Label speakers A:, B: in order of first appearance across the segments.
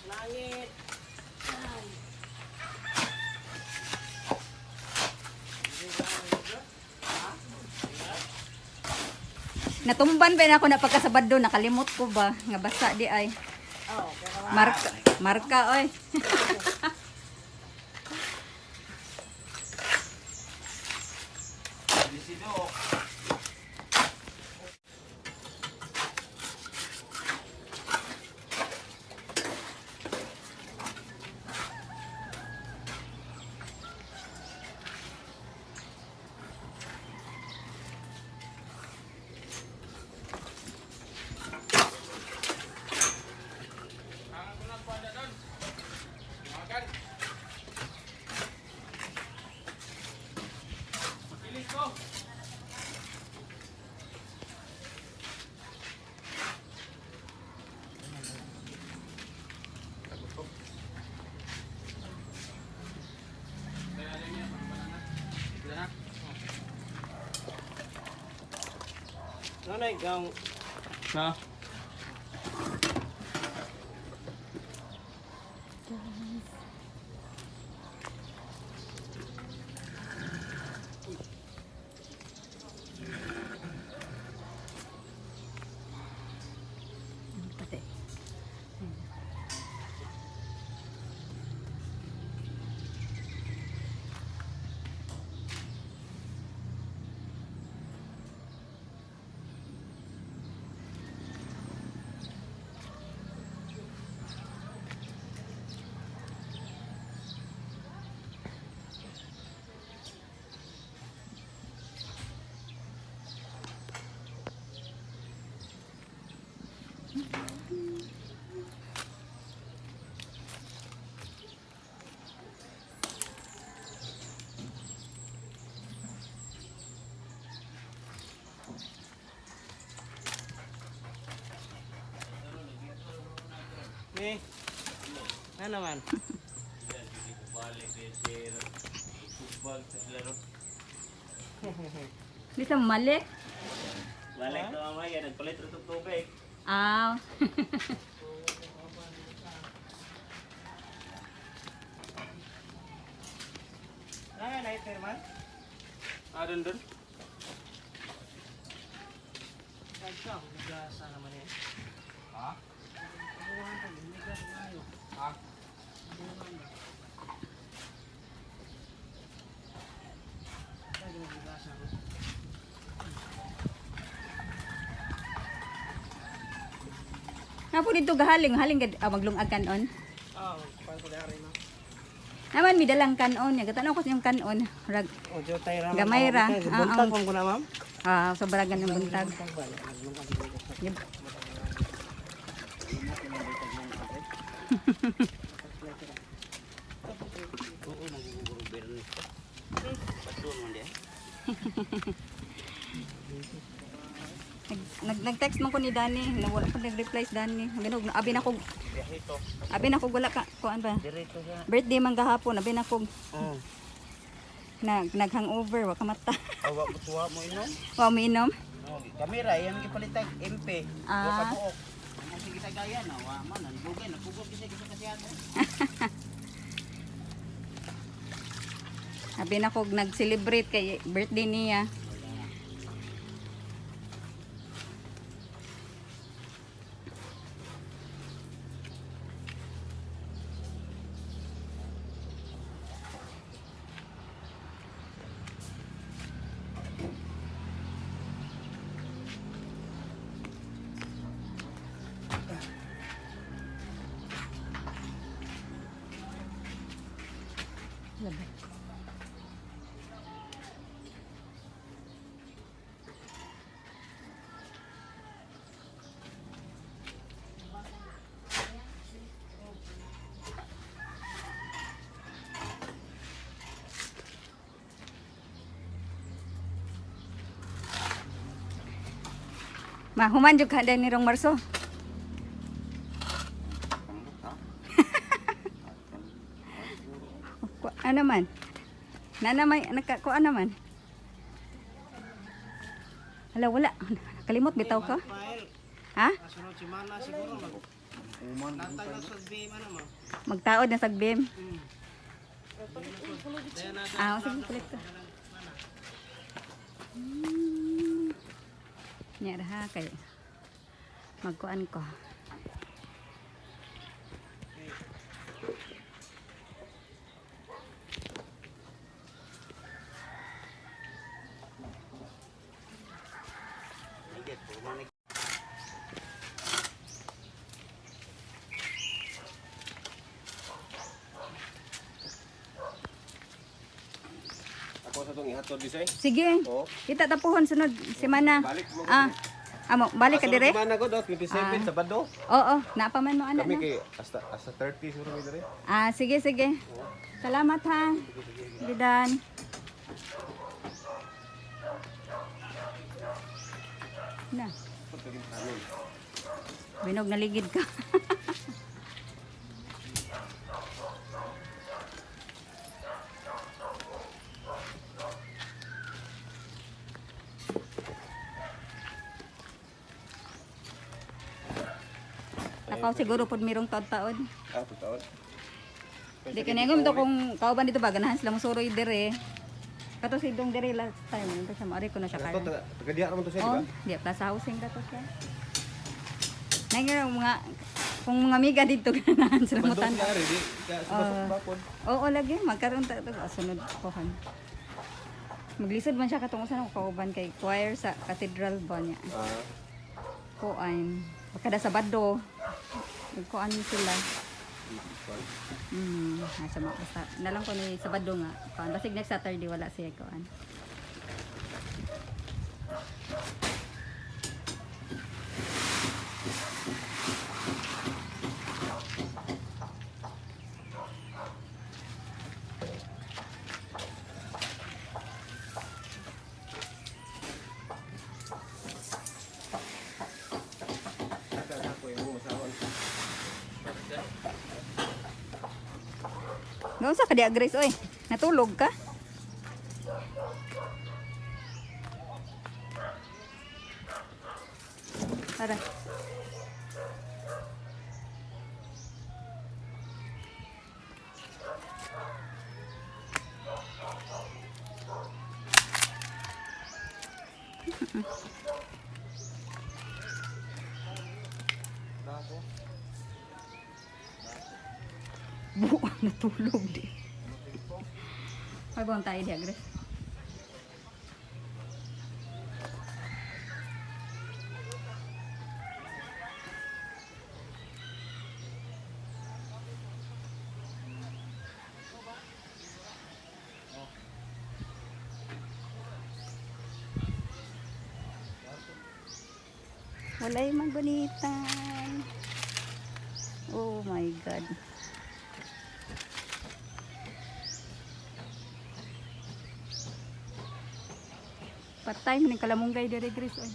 A: Langit.
B: Natumban ba na ako na pagkasabad doon, nakalimot ko ba nga basa di ay.
A: Oh,
B: Marka, marka oy.
A: Nanay gang
C: Na.
B: Pati.
A: ni. Na naman.
B: Bisa malik.
C: Balik to mamaya, nagpalit rin itong tubig.
B: Ah.
A: Nanay lighter man.
C: Doon doon.
A: Nagka, nagasa naman eh.
C: Ha?
A: Buwan ka, nigas ngayon.
C: Ha?
A: Buwan na. Lagi nagigasa ko.
B: Napo dito gahaling, haling maglungag kanon.
A: Ah, paano ko dari na.
B: Naman mi dalang kanon, ya gatanaw ko sa yung kanon. Rag
A: Oh, jotay ra.
B: Gamay ra.
A: Buntag ko na ma'am.
B: sobragan ng buntag.
A: Buntag ba?
B: Yep.
C: Oo, naguguro berni. Pasun man dia.
B: Nag-text man ko ni Dani, wala pa nag-reply si Dani. Ganog, abi na ko wala ka kuan ba?
A: Diretso siya.
B: Birthday man gahapon, abi na ko
A: Oh.
B: nag-hangover, wa ka mata.
A: Awa ko tuwa mo inom.
B: Wa mo inom.
A: Oh, kamera yan gipalitag MP.
B: Ah.
A: Wa ka buok. Ang sige ta gaya na wa man nandugay napugod kasi ato.
B: Abi na ko nag-celebrate kay birthday niya. Human jud ka ni rong Marso. Ano man? Na naman, nagkakuan naman. Hala, wala. Kalimot, bitaw ka? Ha?
A: Kasunod si Mana siguro. Natay na sa BM ano mo.
B: Magtaod na sa BIM.
A: Kaya na
B: Sige, kulit ka. Nya ha, kay magkuan ko.
C: Nagit, pumalik.
D: Ako sa itong ihatod disay.
B: Sige.
D: Oo.
B: Kita tapuhon sunod semana.
D: Balik mo.
B: Amo, balik ka dire?
D: Sa ko do 27 Sabado.
B: Oo, napaman mo ana
D: Kami
B: no.
D: kay hasta 30 siguro mi dire.
B: Sige, sige. Salamat ha. Bidan. Na,
D: Pagkagin amin.
B: binog naligid ka. Takaw siguro pod mirong taon-taon.
D: Taon.
B: Di kinengom to kung kauban dito ba ganahan sila musuroy dire. Kato si Dong dire last time, ito sa mari ko na siya
D: Ito
B: kaya.
D: taga diha naman to siya, di
B: Oh,
D: ba?
B: di plaza housing dato siya. Nangyari mga kung mga amiga dito ganahan sila
D: Bando
B: mutan.
D: siya ari di. Kaya sa bakod.
B: Oo, lagi magkaroon ta to sunod ko han. Maglisod man siya katong usa na kauban kay choir sa cathedral ba niya. Kuan. Kada Sabado. Nagkuan sila. Nasa mga basta. Nalang ko ni Sabado nga. Kuan. Basig next Saturday wala siya kuan.
D: Ako yung masawon.
B: Gawon sa kadi Grace oy. Natulog ka? Tara. Buo natulog di. Ay buwan tayo di Grace. Walay magbunitan. Oh my God. Patay mo ng kalamunggay dire Grace oy.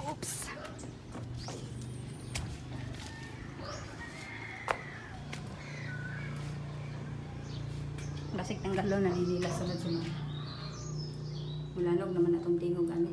B: Oops. Basig tanggalo na nila sunod sa mga. Mulanog naman na itong tingog ani.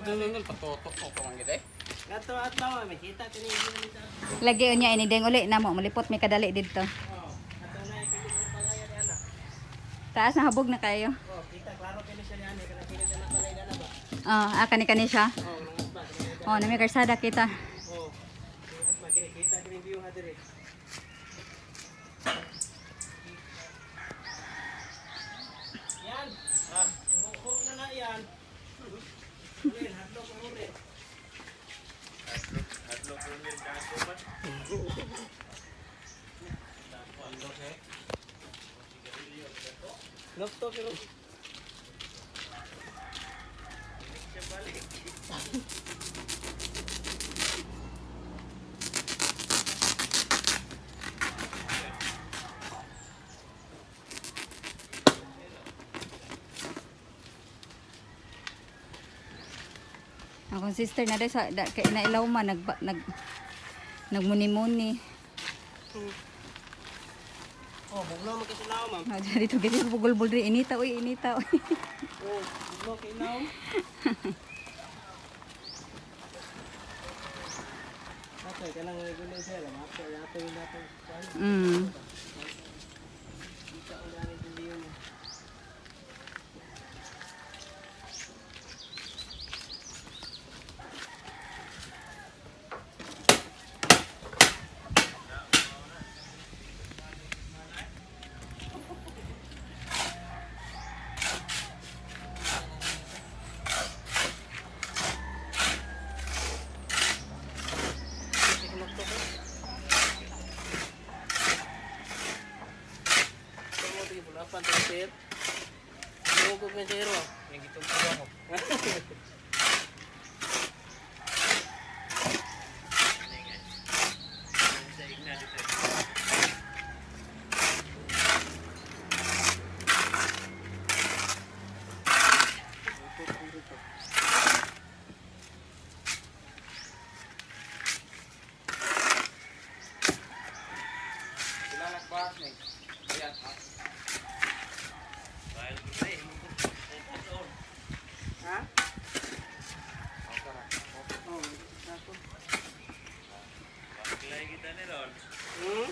C: Doon patutok ko pang gid eh.
A: Gato at tama, may kita tinigil na nito.
B: Lagi unya ini deng uli namo malipot may kadali dito.
A: Oh, ato na ipili mo pala yan ana.
B: Taas na habog na kayo.
A: Oh, kita klaro kini siya ni ani kana pili na pala yan ba.
B: Kani siya.
A: Oh, nangat ba.
B: Oh, na may karsada kita.
A: Oh. Nangat ba kini kita kini view ha dire. Yan. Ah, hukok na yan. Ulit, hadlok ang ulit. Laptop pero
B: Akong sister na day sa kay nailaw man nagmuni-muni.
A: oh, bugnaw mo kasi naw, ma'am.
B: Dito gid bugol-bugol diri inita uy inita uy.
A: Oh, bugnaw kay naw. Okay, kanang regular sir, mato yato yung nato. Kita ko ganin hindi yun. Apa sir? Logo ko sir. Yang gitu ko. Ha? Oh, ako.
C: Paglay kita ni Ron.
A: Oh.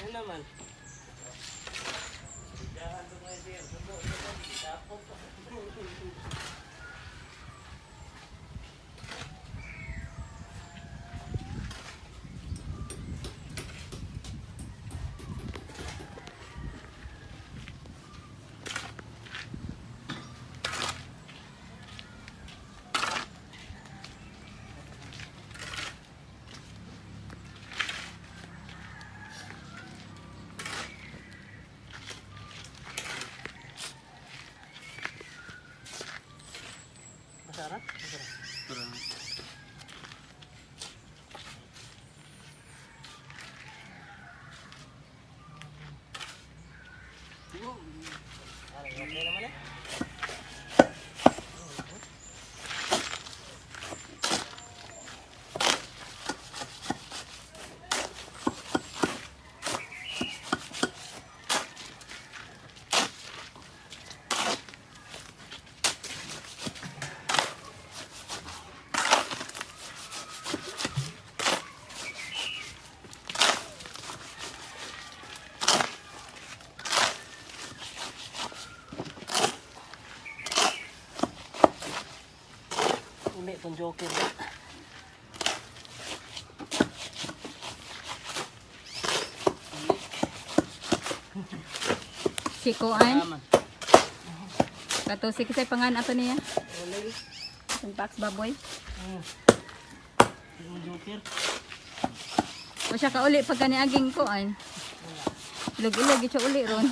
A: Ano naman?
C: Masarap? Okay naman eh. Uli itong joker.
B: Si Kuan.
C: Tama.
B: Kato si kisay pangan ato niya.
C: Uli.
B: Ang tax baboy.
C: Yung joker.
B: O siya ka uli pagka niaging Kuan. Ilog-ilog siya uli ron.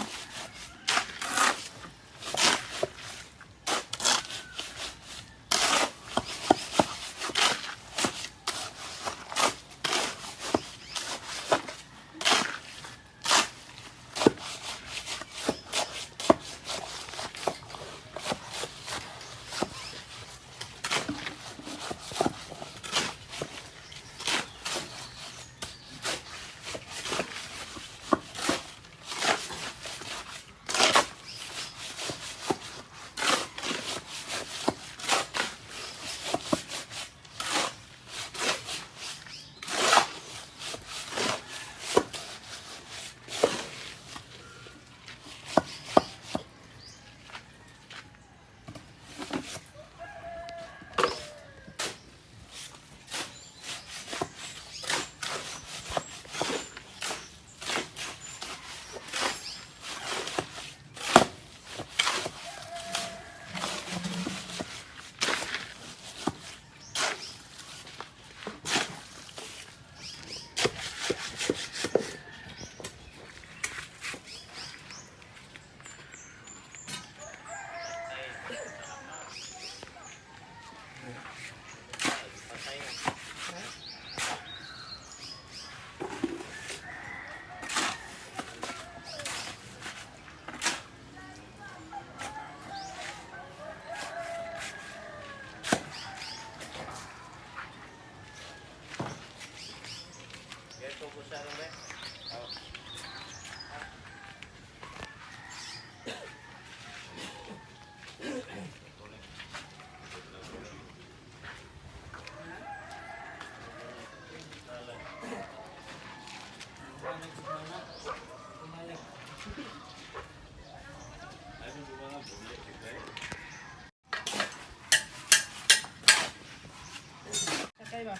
C: Sakay ba?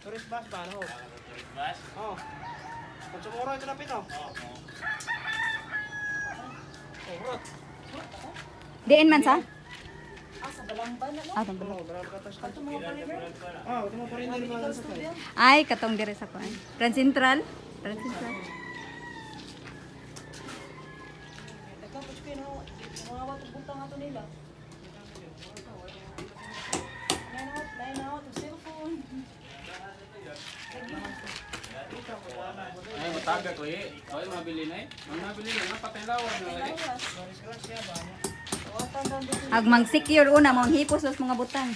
C: Tourist bus ba? Ano? Tourist bus? Oo. Kung sumuro ito na pito. Oo. Urot.
B: Diin man sa?
E: Sa Balangban na
B: Ah, tungkol.
C: Oo, marami ka tas.
E: Ito mga pariver.
C: Oo, ito mo pa rin din mga sakay.
B: Ay, katong dire sa Kuan. Trans Central. Trans Central.
E: Dagang po siya no. Mga watong buntang ato nila. Line out, cellphone.
F: Ay, mataga ko eh. Ay, mabili na eh. Ang nabili na, napatilawan na eh.
B: Ag mag-secure una mo ang hipos sa mga butang.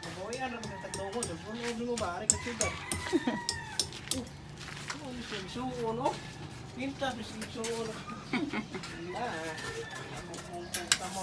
C: Mabuhay ano mga tatlong mo. Ano mo ba? Ari ka siyudad. Ano siya? Bisuo no? Minta, bisuo no. Ah, ang tamo.